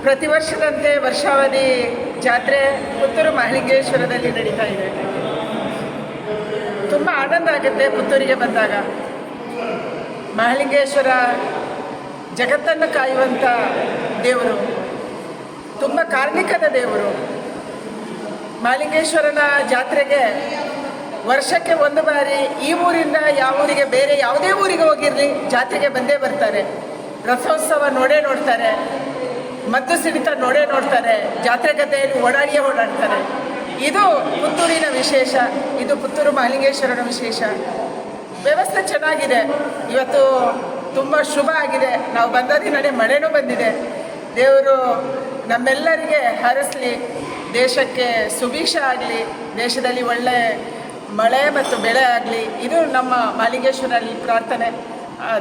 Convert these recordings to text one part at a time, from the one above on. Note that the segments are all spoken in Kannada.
ಪ್ರತಿ ವರ್ಷದಂತೆ ವರ್ಷಾವಧಿ ಜಾತ್ರೆ ಪುತ್ತೂರು ಮಹಾಲಿಂಗೇಶ್ವರದಲ್ಲಿ ನಡೀತಾ ಇದೆ. ತುಂಬ ಆನಂದ ಆಗುತ್ತೆ ಪುತ್ತೂರಿಗೆ ಬಂದಾಗ. ಮಹಾಲಿಂಗೇಶ್ವರ ಜಗತ್ತನ್ನು ಕಾಯುವಂಥ ದೇವರು, ತುಂಬ ಕಾರ್ಮಿಕದ ದೇವರು. ಮಹಾಲಿಂಗೇಶ್ವರನ ಜಾತ್ರೆಗೆ ವರ್ಷಕ್ಕೆ ಒಂದು ಬಾರಿ ಈ ಊರಿಂದ ಯಾವ ಊರಿಗೆ, ಬೇರೆ ಯಾವುದೇ ಊರಿಗೆ ಹೋಗಿರಲಿ ಜಾತ್ರೆಗೆ ಬಂದೇ ಬರ್ತಾರೆ. ರಥೋತ್ಸವ ನೋಡ್ತಾರೆ, ಮದ್ದು ಸಿಡಿತ ನೋಡ್ತಾರೆ, ಜಾತ್ರೆ ಗದ್ದೆಯಲ್ಲಿ ಓಡಾಡ್ತಾರೆ. ಇದು ಪುತ್ತೂರಿನ ವಿಶೇಷ, ಇದು ಪುತ್ತೂರು ಮಹಾಲಿಂಗೇಶ್ವರನ ವಿಶೇಷ. ವ್ಯವಸ್ಥೆ ಚೆನ್ನಾಗಿದೆ, ಇವತ್ತು ತುಂಬ ಶುಭ ಆಗಿದೆ. ನಾವು ಬಂದ ದಿನವೇ ಮಳೆನೂ ಬಂದಿದೆ. ದೇವರು ನಮ್ಮೆಲ್ಲರಿಗೆ ಹರಸಲಿ, ದೇಶಕ್ಕೆ ಸುಭಿಕ್ಷ ಆಗಲಿ, ದೇಶದಲ್ಲಿ ಒಳ್ಳೆ ಮಳೆ ಮತ್ತು ಬೆಳೆ ಆಗಲಿ. ಇದು ನಮ್ಮ ಮಹಾಲಿಂಗೇಶ್ವರಲ್ಲಿ ಪ್ರಾರ್ಥನೆ.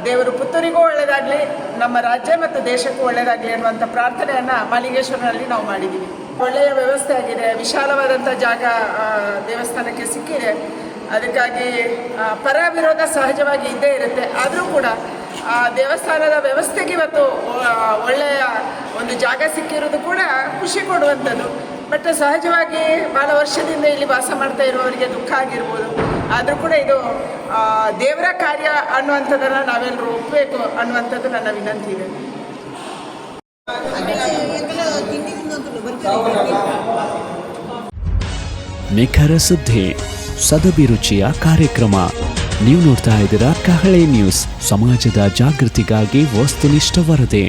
ದೇವರು ಪುತ್ತೂರಿಗೂ ಒಳ್ಳೆಯದಾಗಲಿ, ನಮ್ಮ ರಾಜ್ಯ ಮತ್ತು ದೇಶಕ್ಕೂ ಒಳ್ಳೆಯದಾಗಲಿ ಅನ್ನುವಂಥ ಪ್ರಾರ್ಥನೆಯನ್ನು ಮಹಾಲಿಂಗೇಶ್ವರನಲ್ಲಿ ನಾವು ಮಾಡಿದ್ದೀವಿ. ಒಳ್ಳೆಯ ವ್ಯವಸ್ಥೆ ಆಗಿದೆ, ವಿಶಾಲವಾದಂಥ ಜಾಗ ದೇವಸ್ಥಾನಕ್ಕೆ ಸಿಕ್ಕಿದೆ. ಅದಕ್ಕಾಗಿ ಪರ ವಿರೋಧ ಸಹಜವಾಗಿ ಇದ್ದೇ ಇರುತ್ತೆ. ಆದರೂ ಕೂಡ ದೇವಸ್ಥಾನದ ವ್ಯವಸ್ಥೆಗೆ ಇವತ್ತು ಒಳ್ಳೆಯ ಒಂದು ಜಾಗ ಸಿಕ್ಕಿರೋದು ಕೂಡ ಖುಷಿ ಕೊಡುವಂಥದ್ದು. ಬಟ್ ಸಹಜವಾಗಿ ಭಾಳ ವರ್ಷದಿಂದ ಇಲ್ಲಿ ವಾಸ ಮಾಡ್ತಾ ಇರುವವರಿಗೆ ದುಃಖ ಆಗಿರ್ಬೋದು. ಆದರೂ ಕೂಡ ಇದು ದೇವರ ಕಾರ್ಯ ಅನ್ನುವಂಥದ್ದನ್ನು ನಾವೆಲ್ಲರೂ ಒಪ್ಪಬೇಕು ಅನ್ನುವಂಥದ್ದು ನನ್ನ ವಿನಂತಿ ಇದೆ. ನಿಖರ ಸುದ್ದಿ, ಸದಭಿರುಚಿಯ ಕಾರ್ಯಕ್ರಮ. ನೀವು ನೋಡ್ತಾ ಇದ್ದೀರಾ ಕಹಳೆ ನ್ಯೂಸ್, ಸಮಾಜದ ಜಾಗೃತಿಗಾಗಿ ವಸ್ತುನಿಷ್ಠ ವರದಿ.